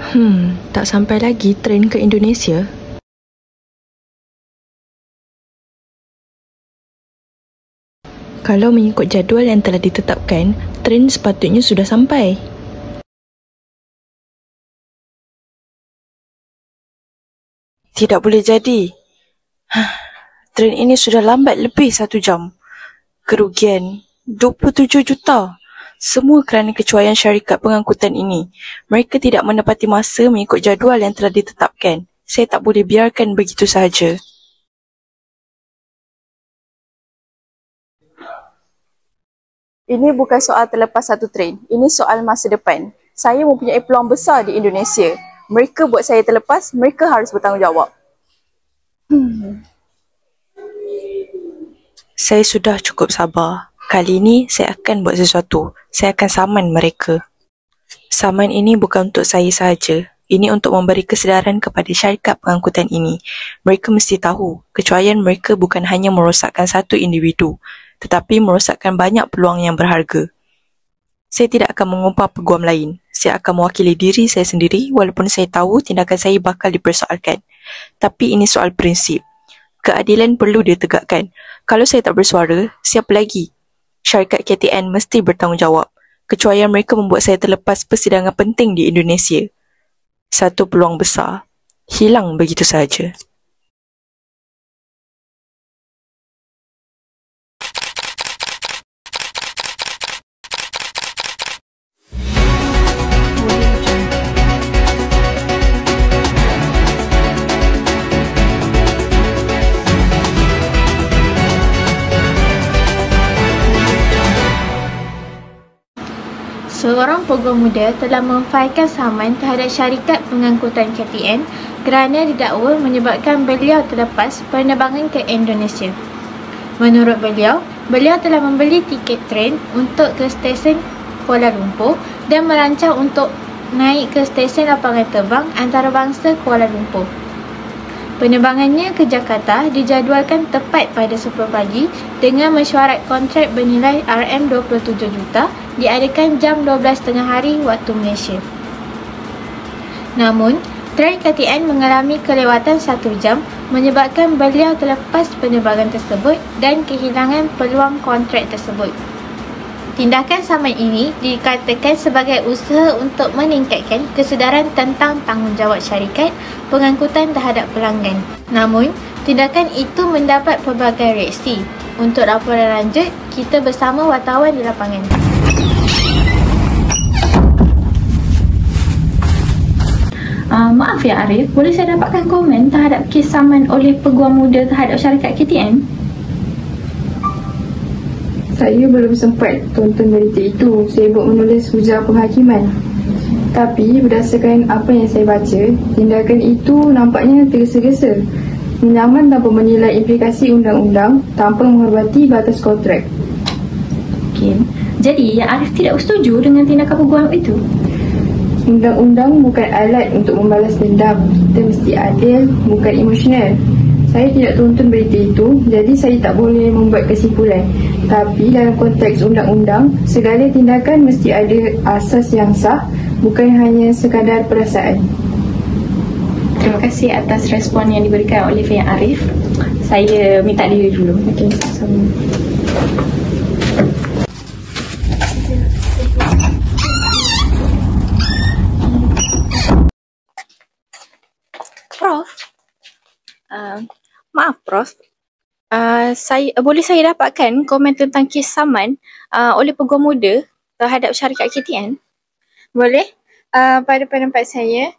Tak sampai lagi tren ke Indonesia. Kalau mengikut jadual yang telah ditetapkan, tren sepatutnya sudah sampai. Tidak boleh jadi. Tren ini sudah lambat lebih 1 jam. Kerugian 27 juta. Semua kerana kecuaian syarikat pengangkutan ini. Mereka tidak menepati masa mengikut jadual yang telah ditetapkan. Saya tak boleh biarkan begitu sahaja. Ini bukan soal terlepas satu tren. Ini soal masa depan. Saya mempunyai peluang besar di Indonesia. Mereka buat saya terlepas, mereka harus bertanggungjawab. Saya sudah cukup sabar. Kali ini saya akan buat sesuatu. Saya akan saman mereka. Saman ini bukan untuk saya sahaja. Ini untuk memberi kesedaran kepada syarikat pengangkutan ini. Mereka mesti tahu, kecuaian mereka bukan hanya merosakkan satu individu, tetapi merosakkan banyak peluang yang berharga. Saya tidak akan mengumpah peguam lain. Saya akan mewakili diri saya sendiri walaupun saya tahu tindakan saya bakal dipersoalkan. Tapi ini soal prinsip. Keadilan perlu ditegakkan. Kalau saya tak bersuara, siapa lagi? Syarikat KTN mesti bertanggungjawab. Kecuaian mereka membuat saya terlepas persidangan penting di Indonesia. Satu peluang besar hilang begitu sahaja. Seorang peguam muda telah memfailkan saman terhadap syarikat pengangkutan KTN kerana didakwa menyebabkan beliau terlepas penerbangan ke Indonesia. Menurut beliau telah membeli tiket tren untuk ke stesen Kuala Lumpur dan merancang untuk naik ke stesen lapangan terbang antarabangsa Kuala Lumpur. Penerbangannya ke Jakarta dijadualkan tepat pada 10 pagi dengan mesyuarat kontrak bernilai RM27 juta diadakan jam 12.30 hari waktu Malaysia. Namun, tren KTN mengalami kelewatan 1 jam menyebabkan beliau terlepas penerbangan tersebut dan kehilangan peluang kontrak tersebut. Tindakan saman ini dikatakan sebagai usaha untuk meningkatkan kesedaran tentang tanggungjawab syarikat pengangkutan terhadap pelanggan. Namun, tindakan itu mendapat pelbagai reaksi. Untuk laporan lanjut, kita bersama wartawan di lapangan. Maaf ya Arif, boleh saya dapatkan komen terhadap kes saman oleh peguam muda terhadap syarikat KTN? Saya belum sempat tonton berita itu, sibuk menulis hujah penghakiman. Tapi berdasarkan apa yang saya baca, tindakan itu nampaknya tergesa-gesa, menyaman tanpa menilai implikasi undang-undang, tanpa menghormati batas kontrak. Okay. Jadi, yang Arif tidak setuju dengan tindakan peguam itu? Undang-undang bukan alat untuk membalas dendam. Kita mesti adil, bukan emosional. Saya tidak tonton berita itu, jadi saya tak boleh membuat kesimpulan. Tapi dalam konteks undang-undang, segala tindakan mesti ada asas yang sah, bukan hanya sekadar perasaan. Terima kasih atas respon yang diberikan oleh Fian Arif. Saya minta diri dulu. Okey, Prof, maaf Prof, boleh saya dapatkan komen tentang kes saman oleh peguam muda terhadap syarikat KTN? Boleh. Pada pendapat saya,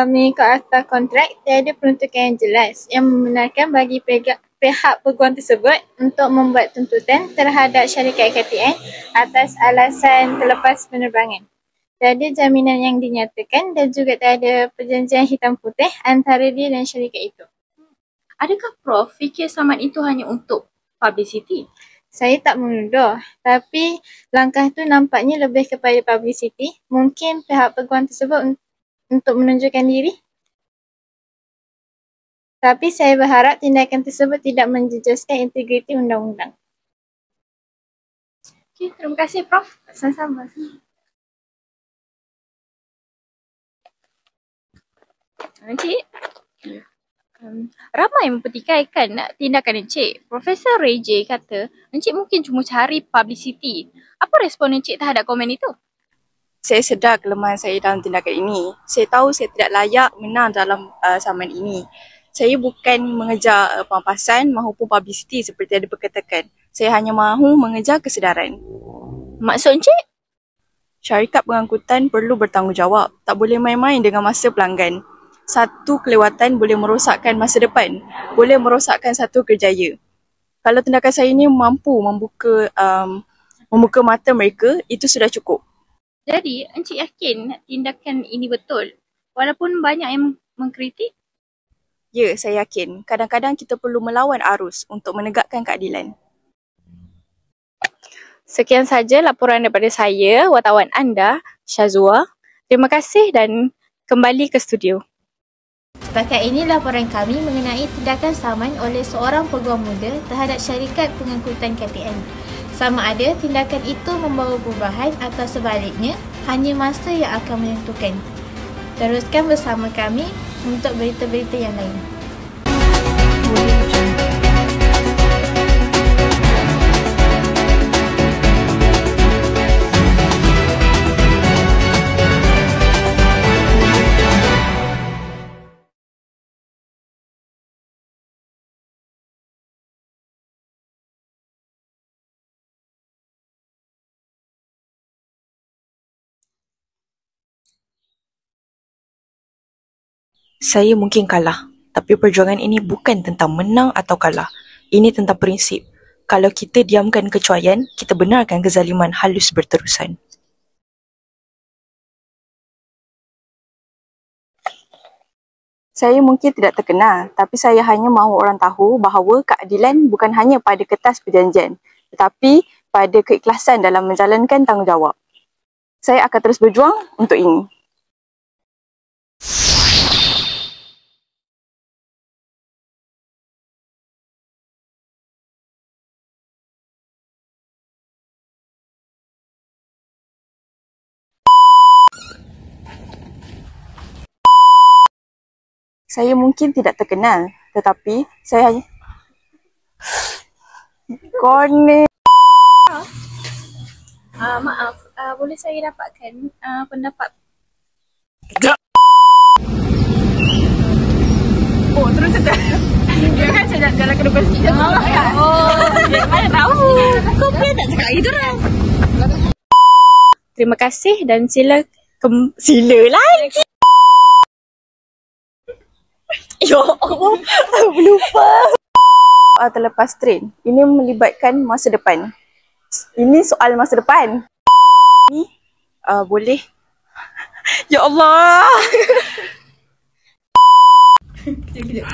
mengikut akta kontrak, tiada peruntukan yang jelas yang membenarkan bagi pihak peguam tersebut untuk membuat tuntutan terhadap syarikat KTN atas alasan terlepas penerbangan. Tiada jaminan yang dinyatakan dan juga tiada perjanjian hitam putih antara dia dan syarikat itu. adakah Prof fikir saman itu hanya untuk publicity? Saya tak menuduh, tapi langkah itu nampaknya lebih kepada publicity. Mungkin pihak peguam tersebut untuk menunjukkan diri. Tapi saya berharap tindakan tersebut tidak menjejaskan integriti undang-undang. Okay, terima kasih Prof. Sama-sama. Encik, ramai mempertikaikan tindakan Encik. Profesor Ray J kata, Encik mungkin cuma cari publicity. Apa respon Encik terhadap komen itu? Saya sedar kelemahan saya dalam tindakan ini. Saya tahu saya tidak layak menang dalam saman ini. Saya bukan mengejar pampasan maupun publicity seperti ada berkatakan. Saya hanya mahu mengejar kesedaran. Maksud Encik? Syarikat pengangkutan perlu bertanggungjawab. Tak boleh main-main dengan masa pelanggan. Satu kelewatan boleh merosakkan masa depan. Boleh merosakkan satu kerjaya. Kalau tindakan saya ini mampu membuka mata mereka, itu sudah cukup. Jadi, Encik yakin tindakan ini betul? Walaupun banyak yang mengkritik? Ya, saya yakin. Kadang-kadang kita perlu melawan arus untuk menegakkan keadilan. Sekian saja laporan daripada saya, wartawan anda, Syazwa. Terima kasih dan kembali ke studio. Setakat ini laporan kami mengenai tindakan saman oleh seorang peguam muda terhadap syarikat pengangkutan KTM. Sama ada tindakan itu membawa perubahan atau sebaliknya, hanya masa yang akan menentukan. Teruskan bersama kami untuk berita-berita yang lain. Saya mungkin kalah, tapi perjuangan ini bukan tentang menang atau kalah. Ini tentang prinsip. Kalau kita diamkan kecuaian, kita benarkan kezaliman halus berterusan. Saya mungkin tidak terkenal, tapi saya hanya mahu orang tahu bahawa keadilan bukan hanya pada kertas perjanjian, tetapi pada keikhlasan dalam menjalankan tanggungjawab. Saya akan terus berjuang untuk ini. Saya mungkin tidak terkenal, tetapi saya hanya... Kornet. Maaf, boleh saya dapatkan pendapat? Oh, terus sedar. Dia kan saya jalan ke depan sikit. Dia mana tahu? Kau pun tak cakap itu lah. Terima kasih dan sila lagi. Ya Allah, aku lupa. Terlepas train, ini melibatkan masa depan. Ini soal masa depan. Ini boleh. Ya Allah. Kejap.